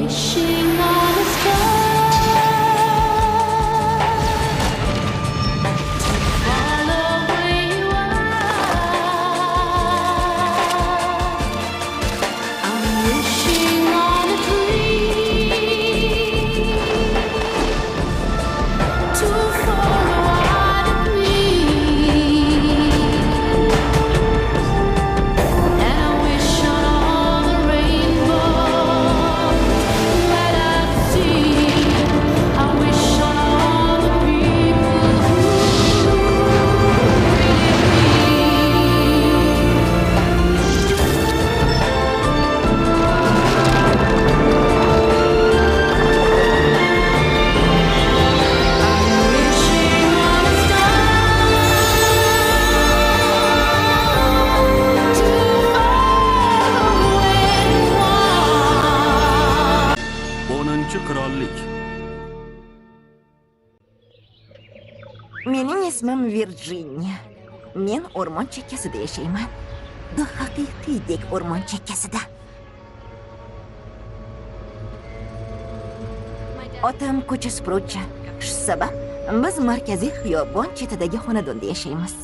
wishing on a star to follow where you are. I'm wishing on a dream to follow out of me. And I wish on all the rainbows that I see. I wish on all the people who I'm wishing on a star to follow where you are. 10-chi qirollik. Mening ismim Virjiniya. Men o'rmon chekkasida yashayman. Haqiqiydek o'rmon chekkasida. Otam ko'cha supuruvchi. Shu sabab biz markaziy xiyobon chetidagi xonadonda yashaymiz.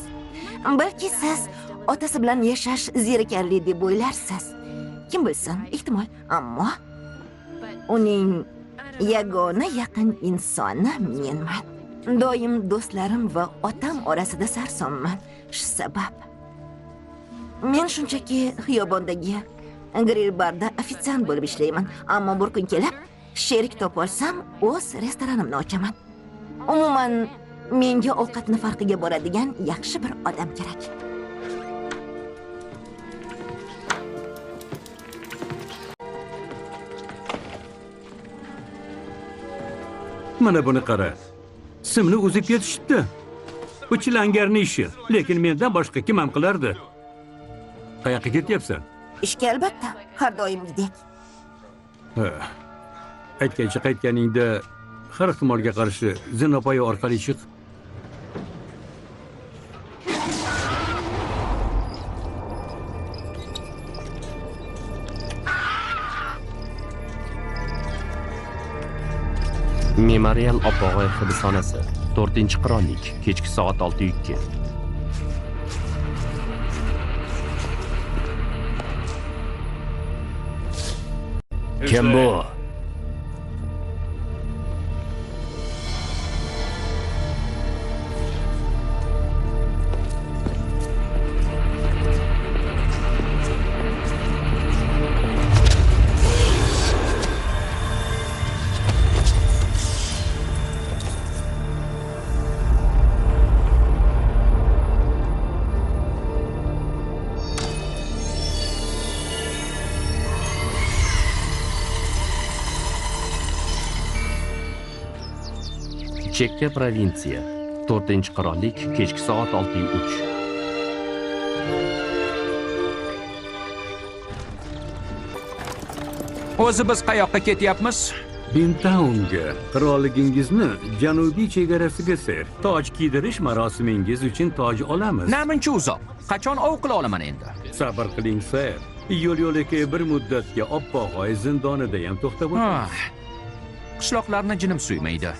Balki siz otasi bilan yashash zerikarli deb o'ylarsiz. Kim bilsin, ehtimol, ammo uning yagona yaqin insoni menman. Doim do'stlarim va otam orasida sarsonman. Shu sabab men shunchaki xiyobondagi grill barda ofitsiant bo'lib ishlayman, ammo bir kun kelib sherik topolsam o'z restoranimni ochaman. Umuman menga ovqatni farqiga boradigan yaxshi bir odam kerak. Mana buni qara. Simni uzib ketishibdi. Bu chilangarni ishi, lekin mendan boshqa kim ham qilardi? Qayoqqa ketyapsan? Ishga albatta, har doimgidek. Aytgancha qaytganingda har ehtimolga qarshi zinapoya orqali chiq. Memorial Oppog'oy hibsxonasi, 4-qirollik, kechki soat 6:02. Kim bu? Chekka provinsiya, 4-qirollik, kechki soat 6:03. O'zi biz qayoqqa ketyapmiz? Bintaunga, qirolligingizni janubiy chegarasiga ser. Toj kiydirish marosimingiz uchun toj olamiz. Namuncha uzoq. Qachon ov qila olaman endi? Sabr qiling, ser. Yo'l-yo'lakay bir muddatga Oppog'oy zindonida ham to'xtab o'tamiz. Qishloqlarni jinim suymaydi.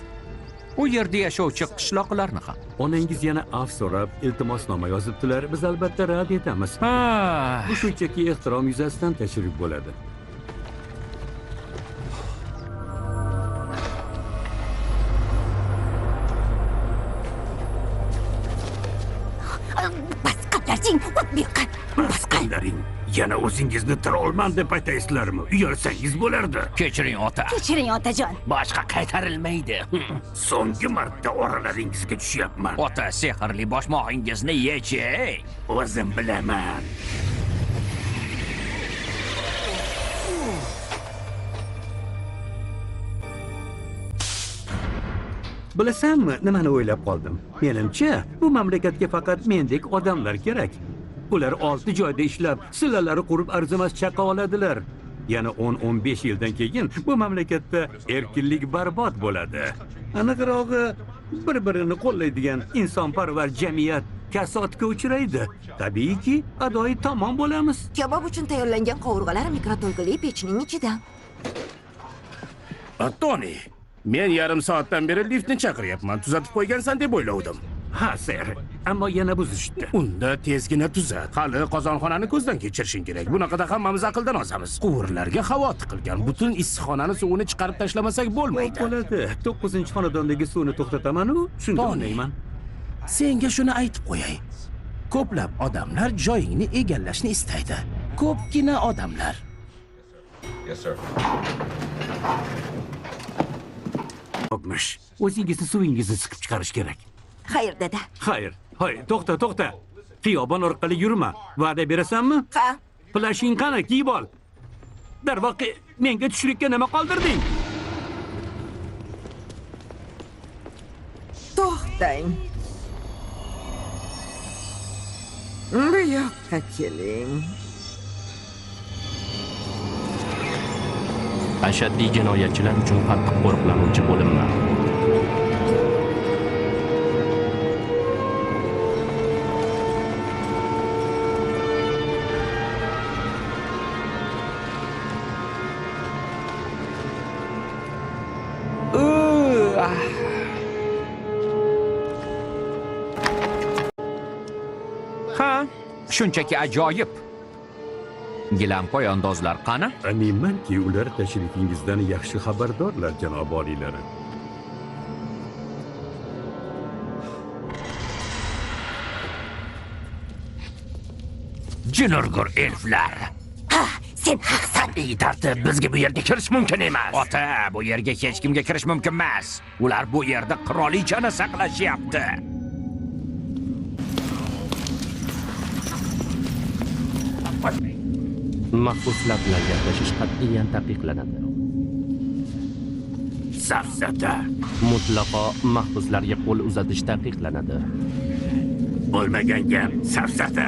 U yerda yashovchi qishloqlarni ham. Onangiz yana afv so'rab, iltimosnoma yozibdilar. Biz albatta rad etamiz. Bu shunchaki ehtirom yuzasidan tashrif bo'ladi. Basqanlaring, yana o'zingizni trollman deb aytaysizlarmi? Uyalsangiz bo'lardi. Kechiring ota. Kechiring otajon. Boshqa qaytarilmaydi. So'nggi marta oralaringizga tushyapman. Ota, sehrli boshmog'ingizni yechi. O'zim bilaman. Bilasanmi, nimani o'ylab qoldim? Menimcha, bu mamlakatga faqat mendek odamlar kerak. Ular 6 joyda ishlab, sillalari qurib arzimas chaqa oladilar. Yana 10-15 yildan keyin bu mamlakatda erkinlik barbod bo'ladi. Aniqrog'i, bir-birini qo'llaydigan insonparvar jamiyat kasodga uchraydi. Tabiiyki, adoyi tomon bo'lamiz. Kabob uchun tayyorlangan qovurg'alar mikroto'lqinli pechning ichida. Toni, men yarim soatdan beri liftni chaqiryapman. Tuzatib qo'ygansan deb o'ylovdim. Ha, ser. Ammo yana buzishdi. Unda tezgina tuzat. Hali qozonxonani ko'zdan kechirishing kerak. Bunaqada hammamiz aqldan ozamiz. Quvurlarga havo tiqilgan. Butun issiqxonani suvini chiqarib tashlamasak bo'lmaydi. Bo'ladi. 9-xonadondagi suvni to'xtataman-u, shunda Toni. o'ynayman. Senga shuni aytib qo'yay. Ko'plab odamlar joyingni egallashni istaydi. Ko'pgina odamlar. Xo'pmish. O'zingizni suvingizni siqib chiqarish kerak. Xayr, dada. Xayr. Hoy, to'xta. Xiyobon orqali yurma. Va'da berasanmi? Ha, Plashing qani, kiyib ol. Darvoqe, menga tushlikka nima qoldirding? To'xtang. Bu yoqqa keling. Ashaddiy jinoyatchilar uchun qattiq qo'riqlanuvchi bo'limlar. Ha, shunchaki ajoyib. Gilam poyandozlar qani? Aminmanki, ular tashrifingizdan yaxshi xabardorlar, janob oliylari. Jinurgur elflar. ha, sen haqsan. Ey tartib, bizga bu yerga kirish mumkin emas. Ota, bu yerga hech kimga kirish mumkin emas. Ular bu yerda qirolichani saqlashyapti. Mahbuslar bilan gaplashish qat'iyan taqiqlanadi. Safsata. Mutlaqo mahbuslarga qo'l uzatish taqiqlanadi. Bo'lmagan gap, safsata.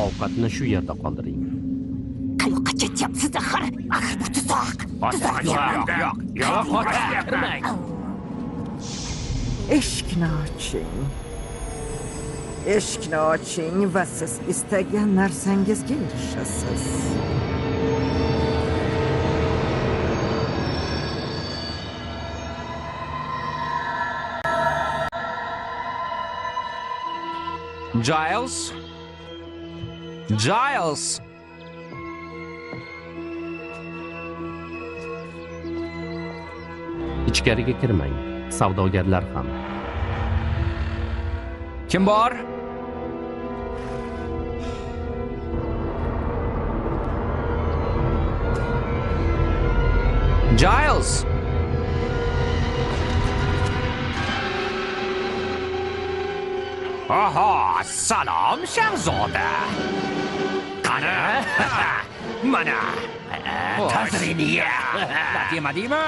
Ovqatni shu yerda qoldiring. Qayoqqa ketyapsiz, axir? Axir bu tuzoq. Yo'q, ota, gapirmang. Eshikni oching. Eshikni oching va siz istagan narsangizga erishasiz. Giles. Ichkariga kirmang. Savdogarlar ham. Kim bor? Giles. Aha, salom shahzoda. Qani? Mana. Tazriniya. Demadingmi?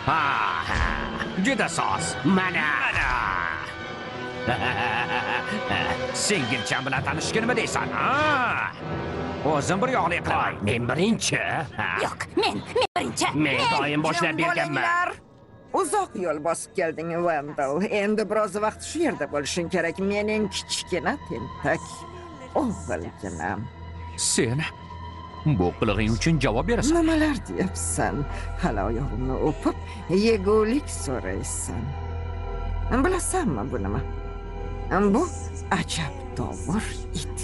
Ha. Juda soz. Mana. Singilcham bilan tanishishga nima deysan? O'zim bir yo'qli qilay. Men birinchi. Yo'q, men birinchi. Men doim boshlab berganman. Bo'linglar. Uzoq yo'l bosib kelding, Wendell. Endi biroz vaqt shu yerda bo'lishing kerak. Mening kichkina tentak o'g'ilginam. Sen bu qilig'ing uchun javob berasan. Nimalar deyapsan? Hali oyog'imni o'pib, yegulik so'raysan. Bilasanmi bu nima? Bu ajab tovur it.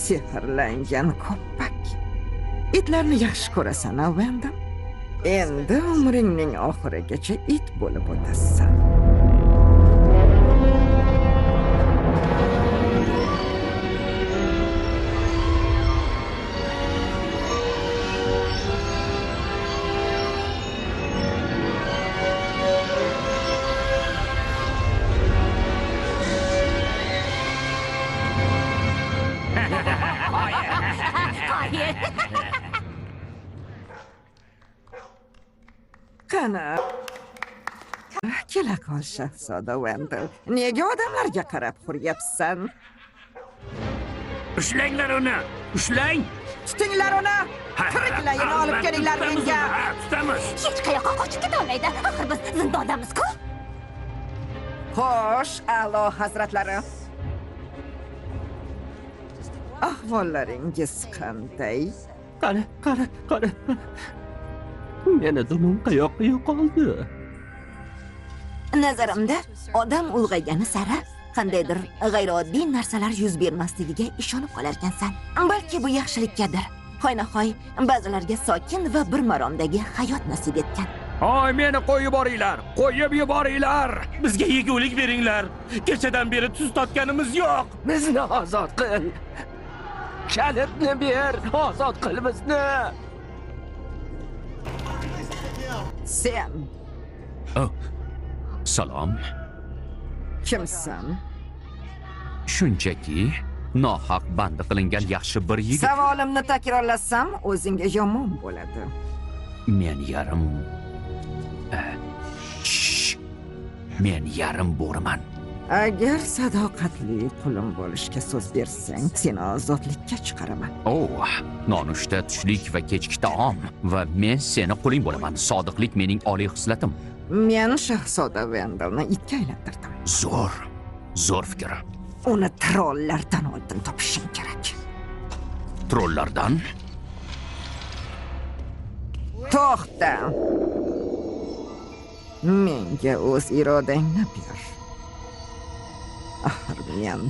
Sehrlangan ko'ppak. Itlarni yaxshi ko'rasan, Wendell? Endi umringning oxirigacha it bo'lib o'tasan. Qani? Kela qol, shahzoda Wendell. Nega odamlarga qarab quryapsan? Ushlanglar uni. Ushlang. Tutinglar uni! Tiriklayini olib kelinglar menga! Tutamiz. Hech qayoqqa qochib keta olmaydi. Axir biz zindondamiz-ku. Xo'sh, a'lo hazratlari. Ahvollaringiz qanday? Qani. Meni dumim qayoqqa yo'qoldi? Nazarimda, odam ulg'aygani sari qandaydir g'ayrioddiy narsalar yuz bermasligiga ishonib qolarkansan. Balki bu yaxshilikkadir. Hoynahoy ba'zilarga sokin va bir maromdagi hayot nasib etgan. Hoy, meni qo'yib yuboringlar. Qo'yib yuboringlar. Bizga yegulik beringlar. Kechadan beri tuz totganimiz yo'q. Bizni ozod qil. Kalitni ber, ozod qil bizni. Sen Oh. Salom. kimsan? Shunchaki nohaq bandi qilingan yaxshi bir yigit. Savolimni takrorlasam, o'zingga yomon bo'ladi. Men yarim Shh. Men yarim bo'riman. Agar sadoqatli qulim bo'lishga so'z bersang, seni ozodlikka chiqaraman. Oh, nonushta, tushlik va kechki taom va men seni quling bo'laman. Sodiqlik mening oliy xislatim. Men shahzoda Vendalni itga aylantirdim. Zo'r fikr. Uni trollardan oldin topishing kerak. Trollardan? To'xta. Menga o'z irodangni ber. Axir men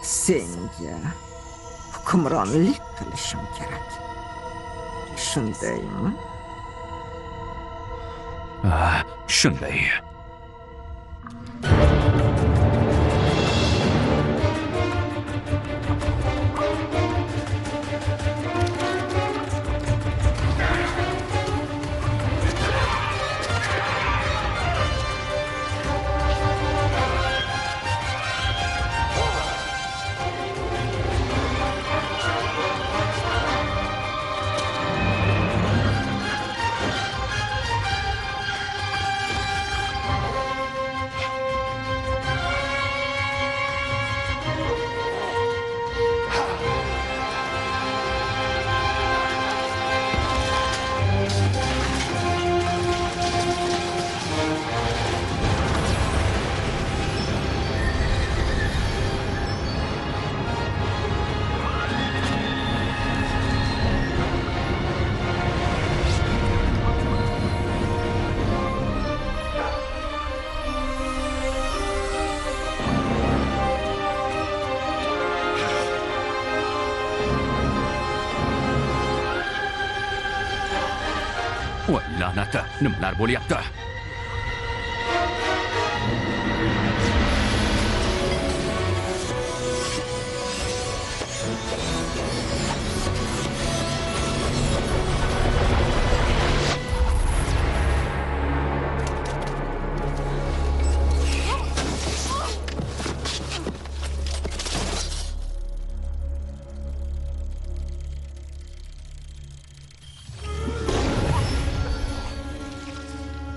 senga hukmronlik qilishim kerak. Shundaymi? Shunday. Voy la'nati, nimalar bo'lyapti?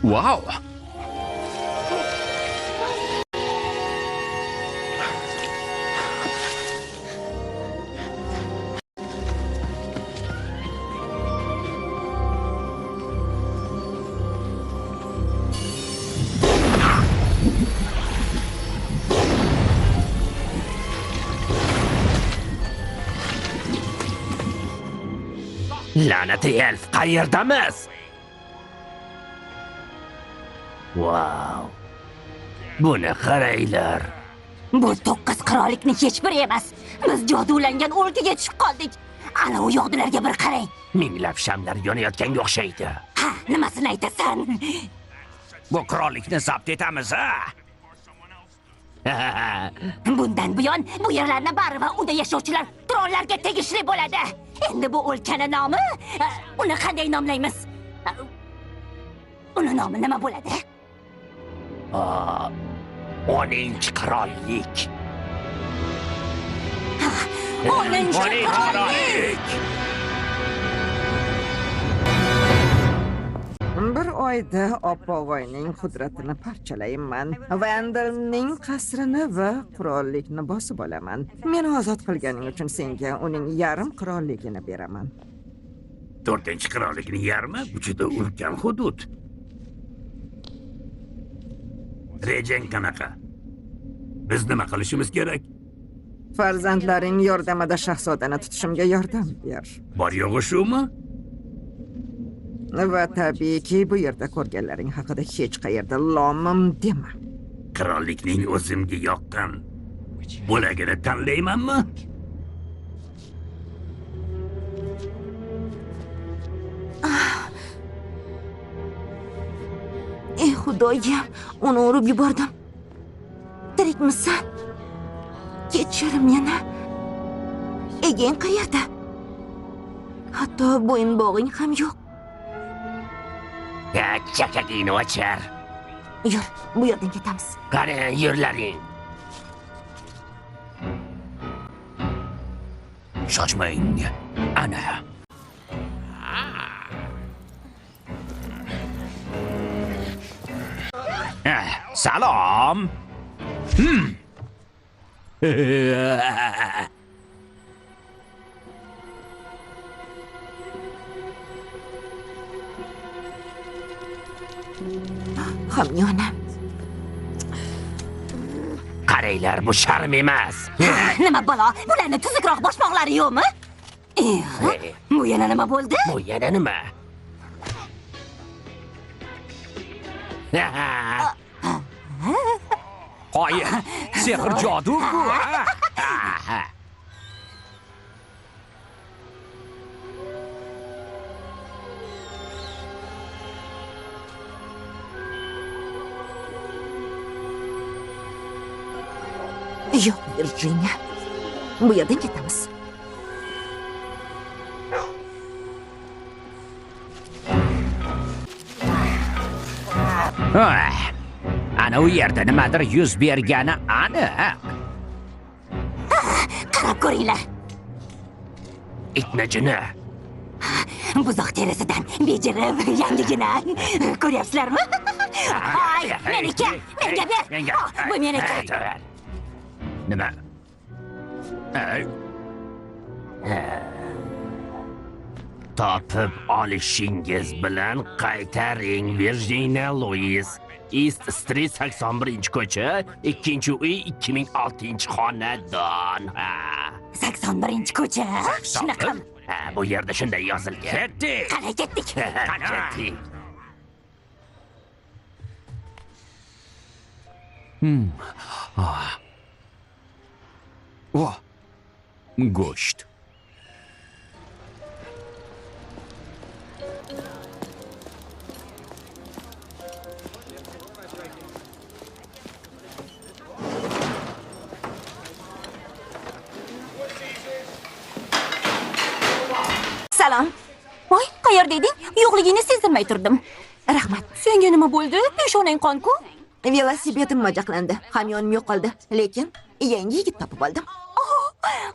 Wow! La'nati elf, qayerdamiz? Wow. Buni qaranglar. Bu 9 qirollikni hech biri emas. Biz jodulangan o'lkaga tushib qoldik. Ana u yoqdilarga bir qarang. Minglab shamlar yonayotganga o'xshaydi. Ha, nimasini aytasan? Bu qirollikni zabt etamiz, ha? Bundan buyon bu yerlarni bari va unda yashovchilar trollarga tegishli bo'ladi. Endi bu o'lkani nomi, uni qanday nomlaymiz? Uni nomi nima bo'ladi? 10 qirollik. 10 qirollik. Bir oyda Oppovoyning qudratini parchalayman. Vandalning qasrini va qirollikni bosib olaman. Meni ozod qilganing uchun senga uning yarim qirolligini beraman. 4-qirollikning yarmi bu juda ulkan hudud. Rejang qanaqa? Biz nima qilishimiz kerak? Farzandlaring yordamida shahzodani tutishimga yordam ber. Bor yo'g'i shumi? Va tabiiyki, bu yerda ko'rganlaring haqida hech qayerda lomim dema. Qirollikning o'zimga yoqqan bo'lagini tanlaymanmi? Ey xudoyim, uni urib yubordim. Tirikmisan? Kechir meni. Egang qayerda? Hatto bo'yin-bog'ing ham yo'q. Chakagingni ochar. Yur, bu yerdan ketamiz. Qani, yurlaring. Shoshmang. Ana. Salom. Hamyonam. Qaranglar, bu sharm emas. Nima balo? Bularni tuzukroq boshmoqlari yo'qmi? Bu yana nima bo'ldi? Bu yana nima? Qoyil. Sehr jodu bu. Yo'q, Virginia. Bu yerdan ketamiz. Ana u yerda nimadir yuz bergani aniq. Qarab ko'ringlar. Itni jini. Buzoq terisidan bejirib yangigina. Ko'ryapsizlarmi? Ay, meniki. Menga ber. Bu meniki. Nima? Topib olishingiz bilan qaytaring, Virginia Louis. East Street 81-ko'cha, 2-uy, 2006-xonadon. 81-ko'cha. Shunaqa. Bu yerda shunday yozilgan. Ketdik. Qani ketdik. Ketdik. Go'sht. Salom. Voy, qayerda eding? Yo'qligingni sezdirmay turdim. Rahmat. Senga nima bo'ldi? Peshonang qon-ku. Velosipedim majaqlandi. Hamyonim yo'qoldi. Lekin yangi yigit topib oldim.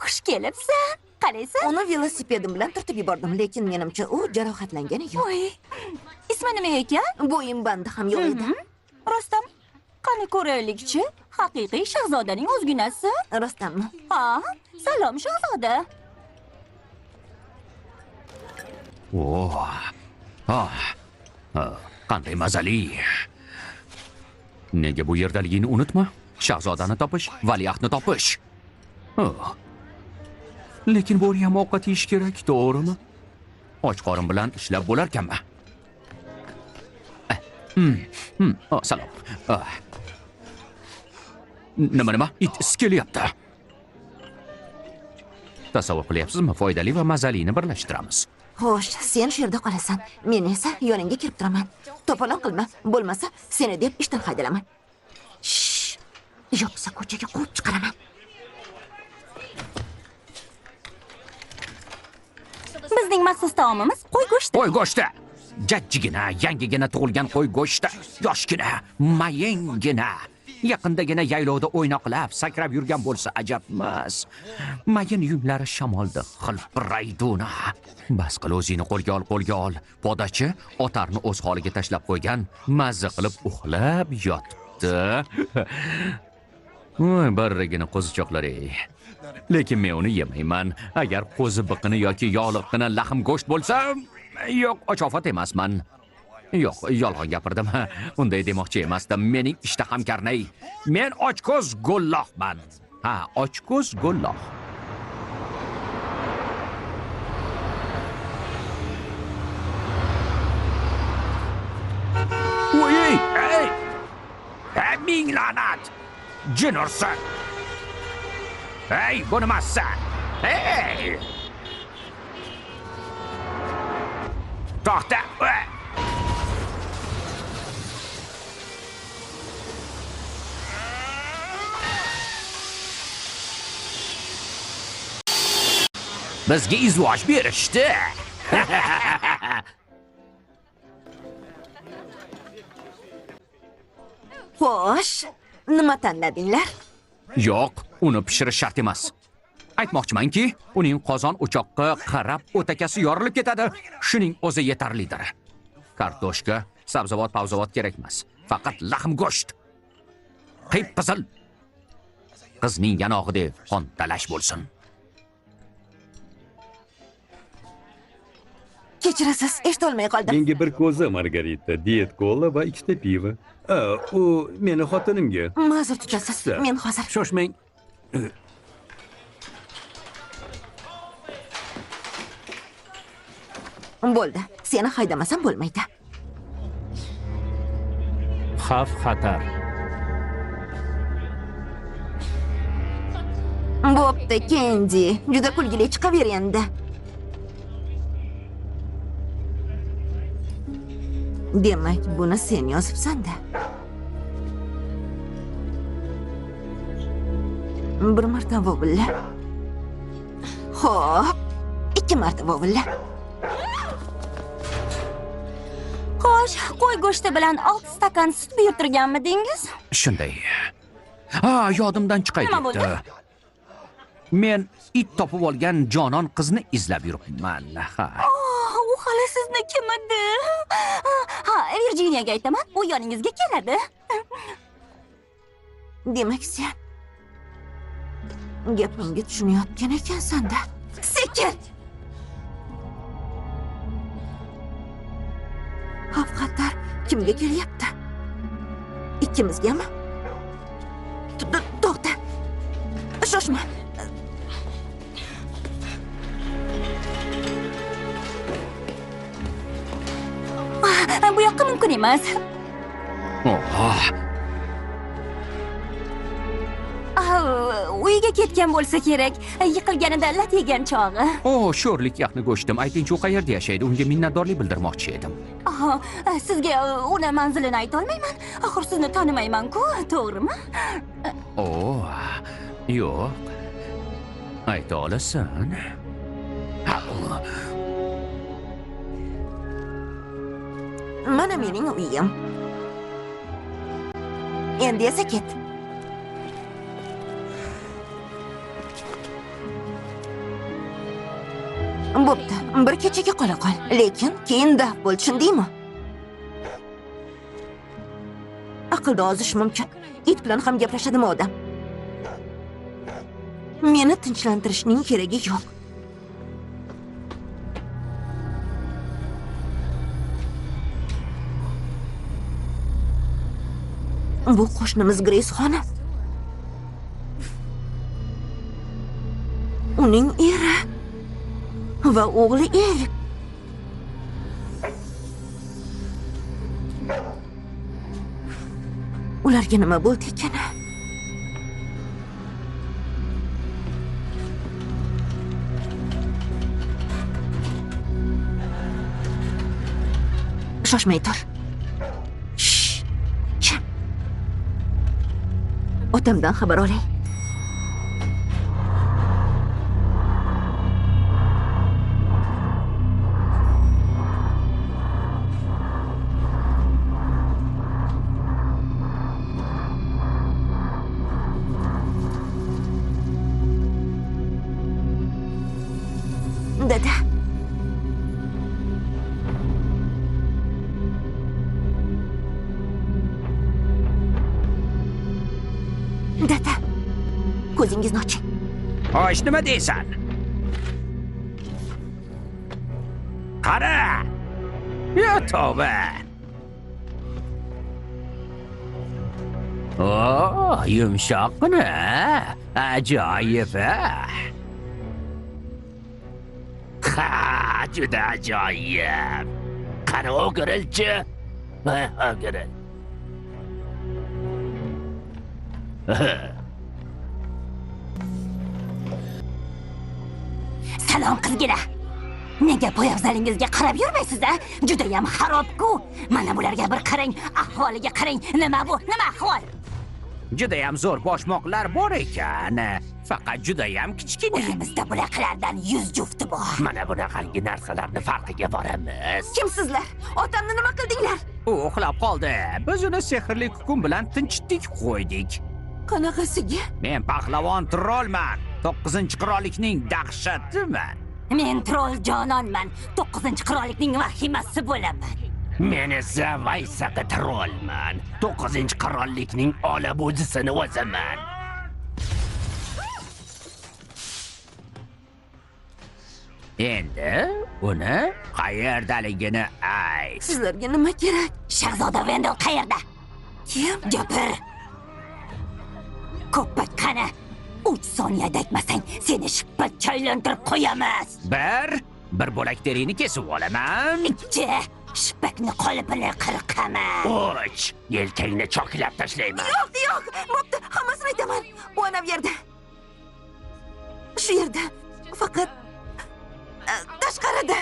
Xush kelibsan. Qaraysan? Uni velosipedim bilan turtib yubordim, lekin menimcha u jarohatlangani yo'q. Voy. Ismi nima ekan? Bo'yin bandi ham yo'q edi. Rostam. Qani ko'raylikchi? Haqiqiy shahzodaning o'zginasi. Rostammi? Ha, salom shahzoda. Qanday mazali. Nega bu yerdaligini unutma. Shahzodani topish, valiahdni topish. Lekin bu ham ovqat yeyish kerak, to'g'rimi? Och qorin bilan ishlab bo'larkanmi? Salom. Nima? It kelyapti. Tasavvur qilyapsizmi? Foydali va mazalini birlashtiramiz. Xo'sh, sen shu yerda qolasan. Men esa yoningga kirib turaman. To'polon qilma, bo'lmasa seni deb ishdan haydalaman. Shh. Yo'qsa ko'chaga quvib chiqaraman. Bizning maxsus taomimiz qo'y go'shti. Qo'y go'shti. Jajjigina, yangigina tug'ilgan qo'y go'shti. Yoshgina, mayingina. Yaqindagina yaylovda o'ynoqlab, sakrab yurgan bo'lsa ajabmas. Mayin yunglari shamolda xilpirayduna. Bas qil, o'zingni qo'lga ol. Podachi otarni o'z holiga tashlab qo'ygan, mazza qilib uxlab yotibdi. Voy, barragina qo'zichoqlar-ey. Lekin men uni yemayman. Agar qo'zi biqini yoki yog'liqqina lahm go'sht bo'lsa, yo'q, ochofat emasman. Yo'q, yolg'on gapirdim. Unday demoqchi emasdim. Mening ishtaham karnay. Men ochko'z go'llohman. Ha, ochko'z go'lloh. la'nat! Jin ursin! Hey, bu nimasi? Hey! To'xta! Bizga izvosh berishdi. Xo'sh, nima tanladinglar? Yo'q, uni pishirish shart emas. Aytmoqchimanki, uning qozon o'choqqa qarab o'takasi yorilib ketadi. Shuning o'zi yetarlidir. Kartoshka, sabzavot kerak emas. Faqat lahm go'sht. Qip-qizil. Qizning yanog'idek qon talash bo'lsin. Kechirasiz, eshitolmay qoldim. Menga bir ko'za margarita, diyet kola va ikkita pivo. U meni xotinimga. Ma'zur tutasiz, men hozir. Shoshmang. Bo'ldi, seni haydamasam bo'lmaydi. Xavf xatar. Bo'pti, Kendi. Juda kulgili chiqaver endi. Demak, buni sen yozibsan-da. Bir marta vovulla. Xo'p, 2 marta vovulla. Xo'sh, qo'y go'shti bilan 6 stakan sut buyurtirganmidingiz? Shunday. Yodimdan chiqay Nima bo'ldi? debdi. Men it topib olgan jonon qizni izlab yuribman. U hali siznikimi edi? Ha, Virjiniyaga aytaman, u yoningizga keladi. Demak, sen gapimga tushunayotgan ekansan-da. Sekin! Xavf-xatar kimga kelyapti? Ikkimizgami? To'xta. Shoshma. Bu yoqqa mumkin emas. Uyiga ketgan bo'lsa kerak. Yiqilganida lat yegan chog'i. Sho'rlik yaqni go'shtim. Aytingchi, u qayerda yashaydi? Unga minnatdorlik bildirmoqchi edim. Sizga uni manzilini ayta olmayman. Axir sizni tanimayman-ku, to'g'rimi? Yo'q. Ayta olasan. Mana mening uyim. Endi esa ket. Bo'pti, bir kechaga qola qol. Lekin keyin daf bo'l, tushundingmi? Aqlda ozish mumkin. It bilan ham gaplashadimi odam? Meni tinchlantirishning keragi yo'q. Bu qo'shnimiz Grace xonim. Uning eri va o'g'li Erik. Ularga nima bo'ldi ekan? Shoshmay tur. Otamdan xabar olay. Dada. Dada. Ko'zingizni oching. Xo'sh, nima deysan? Qara! Ya tavba! Yumshoqqina. Ajoyib. Juda ajoyib. Qani o'girilchi. O'giril. Salom qizgina. Nega poyabzalingizga qarab yurmaysiz a? Juda ham xarob-ku. Mana bularga bir qarang, ahvoliga qarang. Nima bu? Nima ahvol? Juda ham zo'r boshmoqlar bor ekan. Faqat juda ham kichkina. Uyimizda bulardan 100 jufti bor. Mana bunaqangi narsalarni farqiga boramiz. Kimsizlar? Otamni nima qildinglar? U uxlab qoldi. Biz uni sehrli kukun bilan tinchitdik qo'ydik. Qanaqasiga? Men pahlavon trollman. 9-qirollikning dahshatiman. Men troll jononman. 9-qirollikning vahimasi bo'laman. Men esa Vaysaqa trollman. 9-qirollikning olabo'jisini o'zaman. Endi uni qayerdaligini ayt. Sizlarga nima kerak? Shahzoda Vendel qayerda? Kim? Gapir. Ko'ppak qani? 3 soniyada aytmasang, seni shippa chaylantirib qo'yamiz. Bir bo'lak teringni kesib olaman. 2 shippakni qolipini qirqaman. 3 yelkangni choklab tashlayman. Yo'q, bo'pti, hammasini aytaman. U ana bu yerda. Shu yerda. Faqat tashqarida.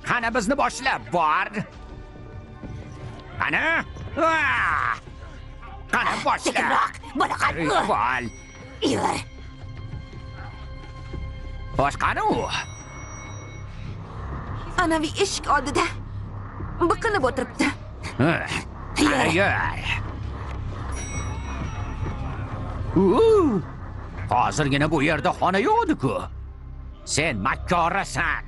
Qani bizni boshlab bor. Qani? Qani boshla. Sekinroq, bunaqa. Qol. Yur. Boshqani u. Anavi eshik oldida. Biqinib o'tiribdi. Yur. Hozirgina bu yerda xona yo'q-ku. Sen makkorasan.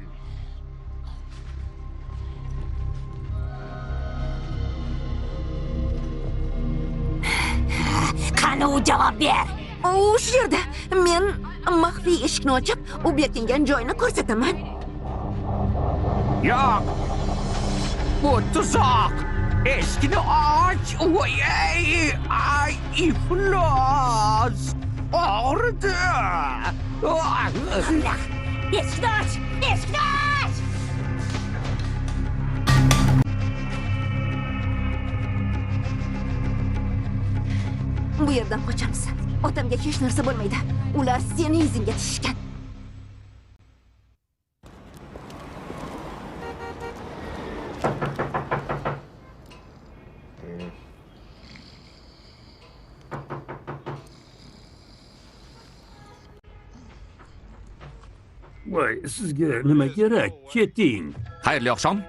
Qani u javob ber. U shu yerda. Men maxfiy eshikni ochib, u bekingan joyini ko'rsataman. Yo'q. Bu tuzoq. Eshikni och. Ay, iflos. Og'ridi. Eshikni och! Eshikni och! Bu yerdan qochamiz. Otamga hech narsa bo'lmaydi. Ular seni izingga tushishgan. Voy, sizga nima kerak? Keting. Xayrli oqshom.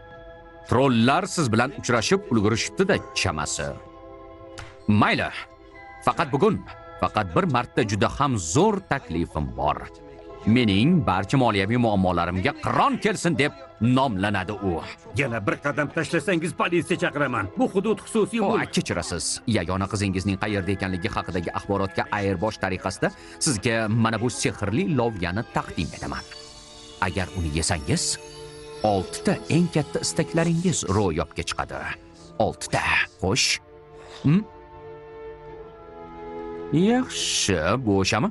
Trolllar siz bilan uchrashib ulgurishibdi-da chamasi. Mayli. Faqat bugun, faqat bir marta juda ham zo'r taklifim bor. Mening barcha moliyaviy muammolarimga qiron kelsin deb nomlanadi u. Yana bir qadam tashlasangiz politsiya chaqiraman. Bu hudud xususiy mulk. Kechirasiz. Yagona qizingizning qayerda ekanligi haqidagi axborotga ayrbosh tariqasida sizga mana bu sehrli lovyani taqdim etaman. Agar uni yesangiz, 6 ta eng katta istaklaringiz ro'yobga chiqadi. 6 ta. Xo'sh? Yaxshi, bu o'shami?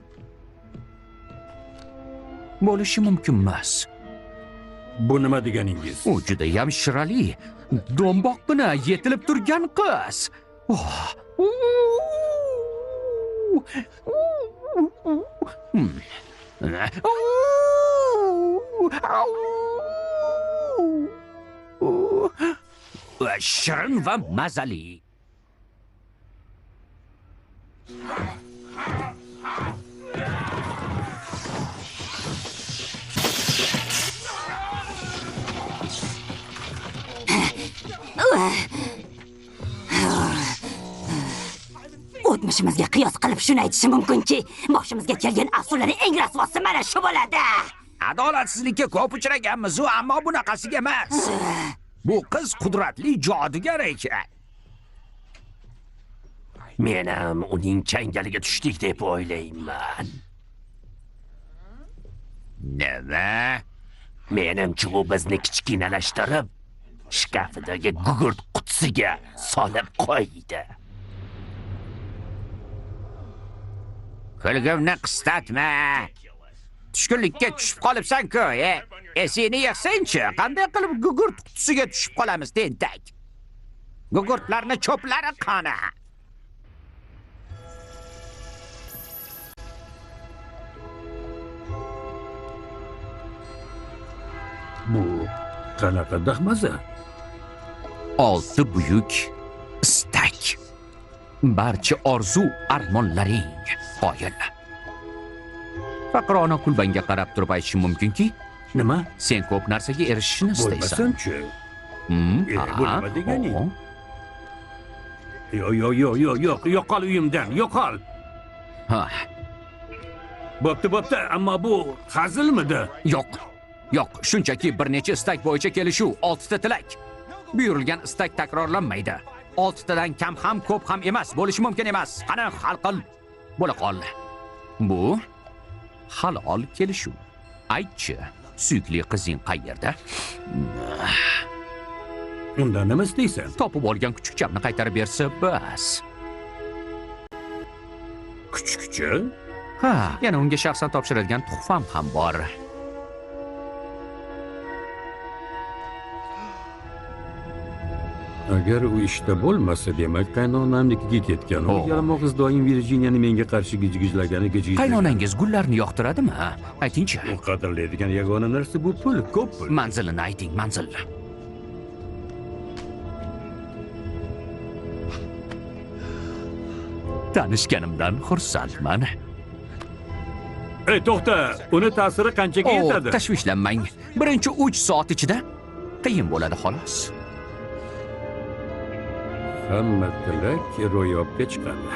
Bo'lishi mumkin emas. Bu nima deganingiz? U juda ham shirali, do'mboqqina yetilib turgan qiz. Shirin va mazali. O'tmishimizga qiyos qilib shuni aytishi mumkinki, boshimizga kelgan afsonaning eng rasvosi mana shu bo'ladi. Adolatsizlikka ko'p uchraganmiz, ammo bunaqasiga emas. Bu qiz qudratli jodugar ekan. Men ham uning changaliga tushdik deb o'ylayman. Nima? Menimcha u bizni kichkinalashtirib, shkafidagi gugurt qutisiga solib qo'ydi. Kulgimni qistatma. Tushkunlikka tushib qolibsan-ku, esingni yig'sang-chi, qanday qilib gugurt qutisiga tushib qolamiz, tentak? Gugurtlarni cho'plari qani? Qanaqa dahmaza? 6 buyuk istak. Barcha orzu armonlaring qoyil. Faqrona kulbanga qarab turib aytishim mumkinki, Nima? sen ko'p narsaga erishishni istaysan. Bo'lmasin-chi. Bu nima deganing? Ha. Yo'q, yo'qol uyimdan, yo'qol. Ha. Bo'pti, ammo bu hazilmidi? Yo'q, shunchaki bir necha istak bo'yicha kelishuv, 6 ta tilak. Buyurilgan istak takrorlanmaydi. 6 tadan kam ham ko'p ham emas, bo'lishi mumkin emas. Qani hal qil. Bo'la qol. Bu halol kelishuv. Aytchi, suyukli qizing qayerda? Undan nima istaysan? Topib olgan kuchukchamni qaytarib bersa, bas. Kuchukcha? Ha, yana unga shaxsan topshiradigan tuhfam ham bor. Agar u ishda bo'lmasa, demak qaynonamnikiga ketgan. U yalamog'iz doim Virjiniyani menga qarshi gijgijlagani gijgijlagan. Qaynonangiz gullarni yoqtiradimi? Aytingchi. U qadrlaydigan yagona narsa bu pul, ko'p pul. Manzilini ayting, manzil. Tanishganimdan xursandman. Ey, to'xta. Uni ta'siri qanchaga yetadi? Tashvishlanmang. Birinchi 3 soat ichida qiyin bo'ladi xolos. Hamma tilak ro'yobga chiqadi.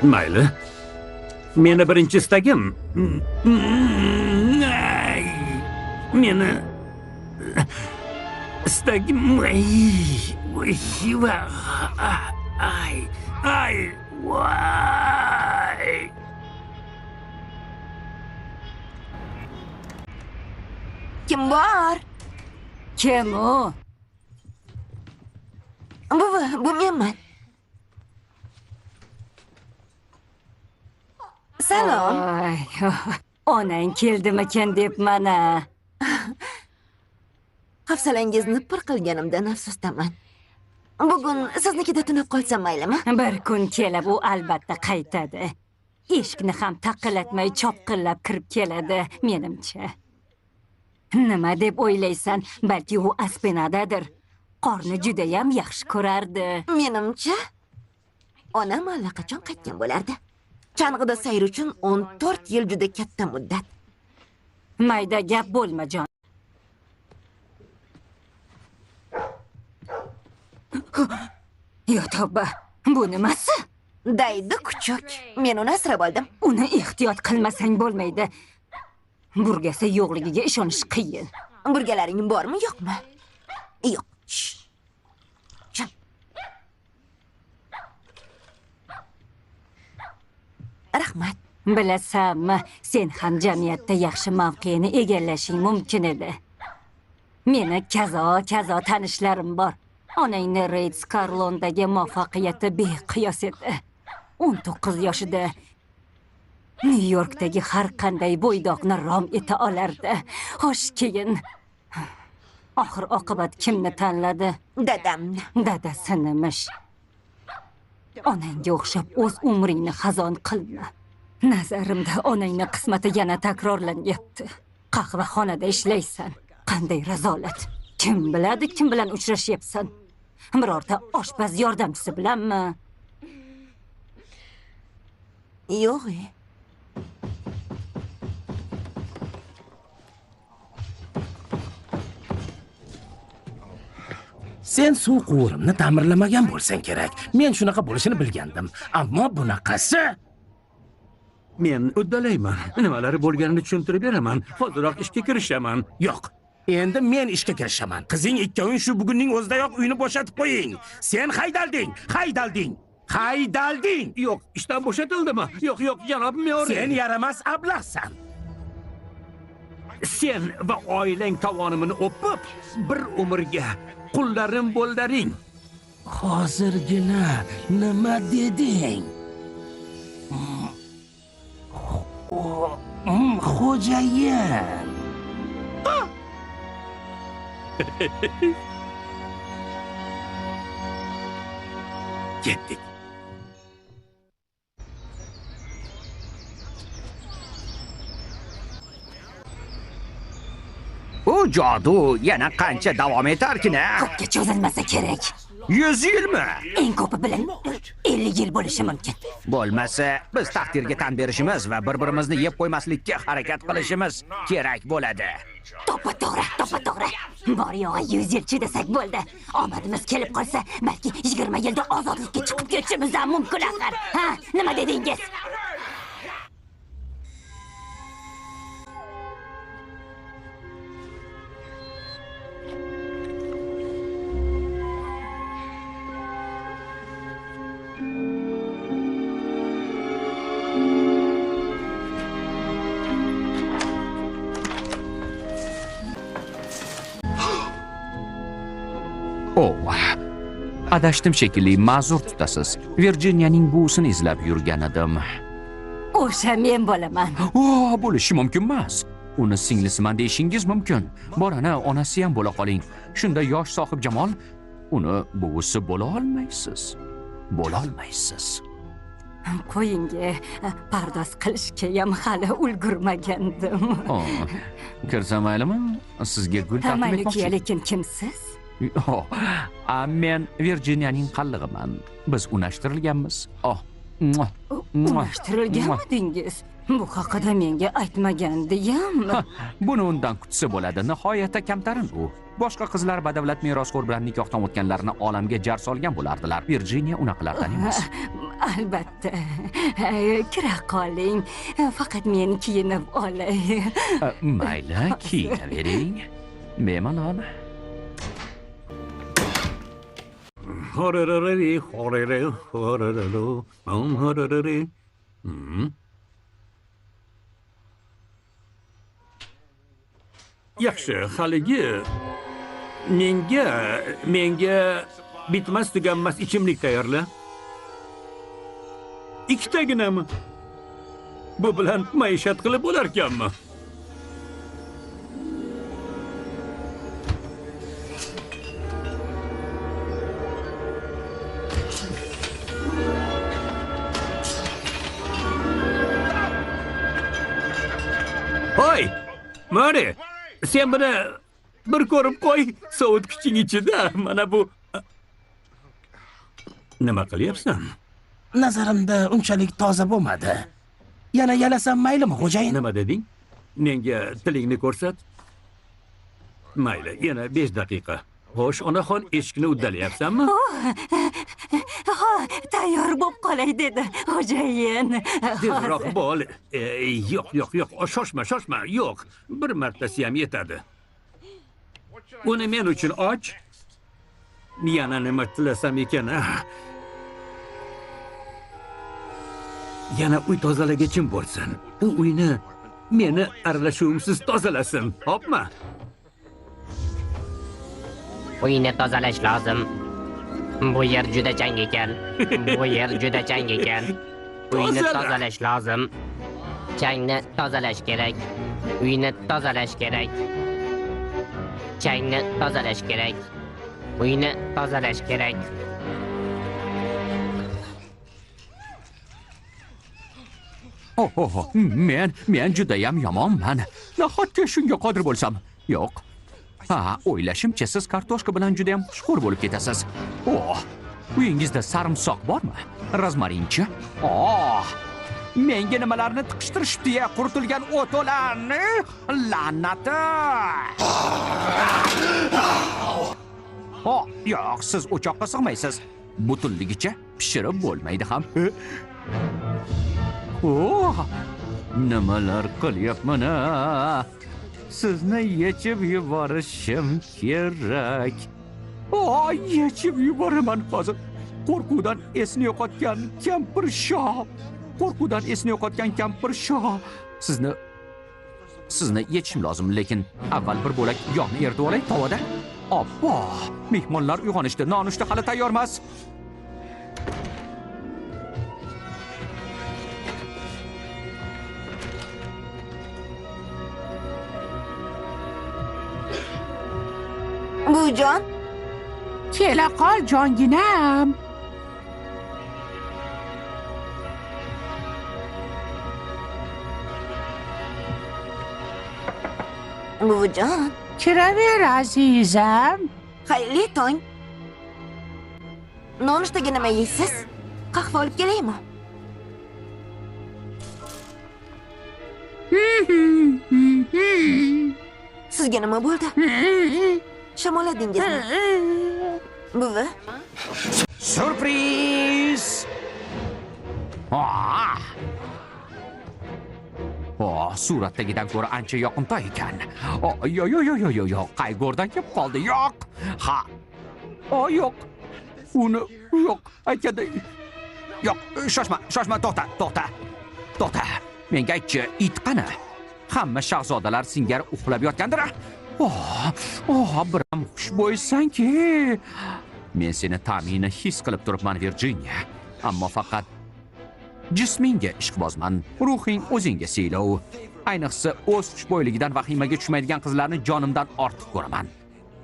Mayli. Meni birinchi istagim. Meni istagim. Voy. Kim bor? Kim u? Bu menman. Salom. Ay, onang keldimikin deb mana. Hafsalangizni pir qilganimdan afsusdaman. Bugun siznikida tunab qolsam maylimi? Bir kun kelib u albatta qaytadi. Eshikni ham taqillatmay chopqillab kirib keladi, menimcha. Nima deb o'ylaysan? Balki u Aspenadadir. Qorni juda ham yaxshi ko'rardi. Menimcha onam allaqachon qaytgan bo'lardi. Chang'ida sayr uchun 14 yil juda katta muddat. Mayda gap bo'lma, jon. Yo tavba, bu nimasi? Daydi kuchuk. Men uni asrab oldim. Uni ehtiyot qilmasang bo'lmaydi. Burgasi yo'qligiga ishonish qiyin. Burgalaring bormi, yo'qmi? Yo'q. Jim. Rahmat. Bilasanmi, sen ham jamiyatda yaxshi mavqeni egallashing mumkin edi. Meni kazo tanishlarim bor. Onangni Reid Skarlondagi muvaffaqiyati beqiyos edi. 19 yoshida New Yorkdagi har qanday bo'ydoqni rom eta olardi. Xo'sh, keyin oxir oqibat kimni tanladi? Dadamni. Dadasinimish. Onangga o'xshab o'z umringni xazon qilma. Nazarimda onangni qismati yana takrorlanyapti. Qahvaxonada ishlaysan. Qanday razolat. Kim biladi, kim bilan uchrashyapsan? Birorta oshpaz yordamchisi bilanmi? Yo'q. Sen suv quvurimni ta'mirlamagan bo'lsang kerak. Men shunaqa bo'lishini bilgandim. Ammo bunaqasi Men uddalayman. Nimalari bo'lganini tushuntirib beraman. Hozirroq ishga kirishaman. yo'q. Endi men ishga kirishaman. Qizing ikkoving shu bugunning o'zidayoq uyni bo'shatib qo'ying. Sen haydalding. Yo'q, ishdan bo'shatildimi? Yo'q, janob mayor. Sen yaramas ablahsan. Sen va oilang tovonimini o'pib, bir umrga qullarim bo'ldaring. Hozirgina nima deding? Xo'jayin. Ketdik. Bu jodu yana qancha davom etarkin a? Ko'pga cho'zilmasa kerak. 100 yilmi? Eng ko'pi bilan 50 yil bo'lishi mumkin. Bo'lmasa, biz taqdirga tan berishimiz va bir-birimizni yeb qo'ymaslikka harakat qilishimiz kerak bo'ladi. To'ppa-to'g'ri. Bor yo'g'i 100 yil chidasak bo'ldi. Omadimiz kelib qolsa, balki 20 yilda ozodlikka chiqib ketishimiz ham mumkin axir. Ha, nima dedingiz? Adashdim shekilli, ma'zur tutasiz. Virjiniyaning buvisini izlab yurgan edim. O'sha men bo'laman. Bo'lishi mumkin emas. Uni singlisiman deyishingiz mumkin. Bolani onasi ham bo'la qoling. Shunda yosh sohib Jamol, uni buvisi bo'la olmaysiz. Qo'yinga pardoz qilishga ham hali ulgurmagandim. Kirsam maylimi? Sizga gul taqdim Mayli, etmoqchi. lekin kimsiz? Men Virjiniyaning qallig'iman. Biz unashtirilganmiz. Unashtirilganmidingiz? Bu haqida menga aytmagandi-yam. Buni undan kutsa bo'ladi. Nihoyatda kamtarin u. Boshqa qizlar badavlat merosxo'r bilan nikohdan o'tganlarni olamga jar solgan bo'lardilar. Virjiniya unaqalardan emas. Albatta. Kira qoling. Faqat men kiyinib olay. Mayli, kiyinavering. Bemalol. Yaxshi, haligi menga bitmas tuganmas ichimlik tayyorla. Ikkitaginami? Bu bilan maishat qilib bo'larkanmi? Hoy! Mari, sen buni bir ko'rib qo'y, sovutkiching ichida. Mana bu nima qilyapsan? Nazarimda unchalik toza bo'lmadi. Yana yalasam maylimi, xo'jayin? Nima deding? Menga tilingni ko'rsat. Mayli, yana 5 daqiqa. Xo'sh, onaxon eshikni uddalayapsanmi? Tayyor bo'lib qolay dedi xo'jayin. Tezroq bo'l. Yo'q, shoshma, yo'q. Bir martasi ham yetadi. Uni men uchun och. Yana nima tilasam ekan? Yana uy tozalagachim bo'lsin. U uyni meni aralashuvimsiz tozalasin. Hopmi? Uyni tozalash lozim. Bu yer juda chang ekan. Uyni tozalash lozim. Changni tozalash kerak. Uyni tozalash kerak. Changni tozalash kerak. Uyni tozalash kerak. Men judayam yomonman. Nahotki shunga qodir bo'lsam? Yo'q. O'ylashimcha siz kartoshka bilan judayam xushxo'r bo'lib ketasiz. Uyingizda sarimsoq bormi? Rozmarinchi? Menga nimalarni tiqishtirishibdi-ya, quritilgan o'tolarni. La'nati! Yo'q, siz o'choqqa sig'maysiz. Butunligicha pishirib bo'lmaydi ham. Nimalar qilyapman? Sizni yechib yuborishim kerak. Yechib yuboraman hozir. Qo'rquvdan esni yo'qotgan kampir shoh. Sizni yechishim lozim, lekin avval bir bo'lak yog'ni eritib olay tovada. Mehmonlar uyg'onishdi. Nonushta hali tayyor emas. buvijon, Kela qol jonginam. buvijon, Kiraver azizam. xayrli tong. Nonushtaga nima yeysiz? Qahva olib kelaymi? Sizga nima bo'ldi? Shamolladingizmi? Buvi, Surpriz! Suratdagidan ko'ra ancha yoqimtoy ekan. Yo'q, qayg'urdan kelib qoldi. Yo'q. Ha. Yo'q. Uni yo'q. Aytganda yo'q, shoshma, to'xta. Menga aytchi, it qani? Hamma shahzodalar singari uxlab yotgandir. Biram xushbo'ysanki. Men seni ta'mini his qilib turibman, Virginia. Ammo faqat jismingga ishqibozman, ruhing o'zingga siylov. Ayniqsa o'z xushbo'yligidan vahimaga tushmaydigan qizlarni jonimdan ortiq ko'raman.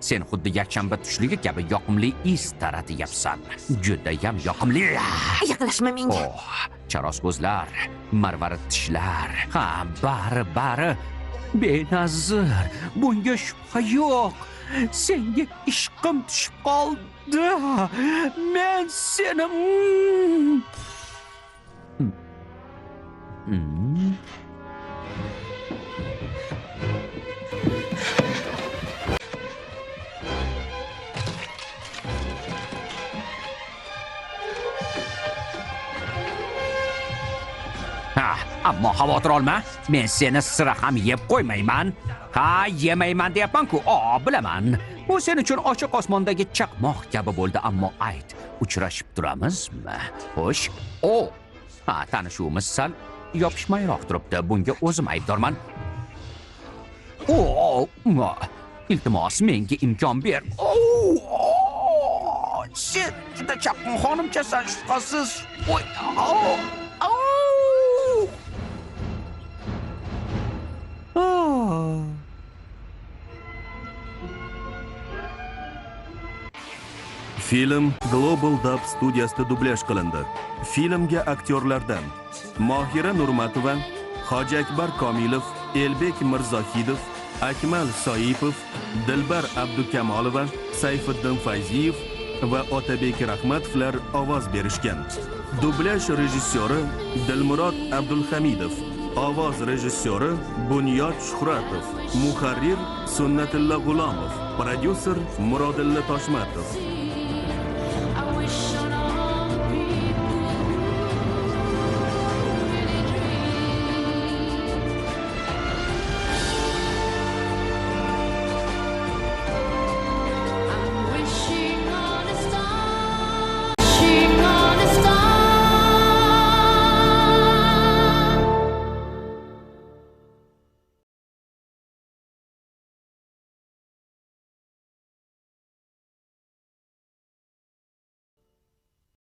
Sen xuddi yakshanba tushligi kabi yoqimli is taratyapsan. Judayam yoqimli. yaqinlashma menga. Charos ko'zlar, marvarid tishlar, bari benazir. Bunga shubha yo'q. Senga ishqim tushib qoldi. Men seni ammo xavotir olma. Men seni sira ham yeb qo'ymayman. Yemayman deyapman-ku. Bilaman. Bu sen uchun ochiq osmondagi chaqmoq kabi bo'ldi, ammo ayt, uchrashib turamizmi? Xo'sh. Tanishuvimiz sal yopishmayroq turibdi. Bunga o'zim aybdorman. Iltimos, menga imkon ber. Sen juda chaqin xonimchasan, shubhasiz. Film Global Dub studiyasida dublyaj qilindi. Filmga aktyorlardan Mohira Nurmatova, Hoji Akbar Komilov, Elbek Mirzohidov, Akmal Soipov, Dilbar Abdukamolova, Sayfiddin Fayziyev va Otabek Rahmatovlar ovoz berishgan. Dublyaj rejissyori Dilmurod Abdulhamidov, ovoz rejissyori Bunyod Shuhratov, muharrir Sunnatilla G'ulomov, prodyuser Murodilla Toshmatov. I wish on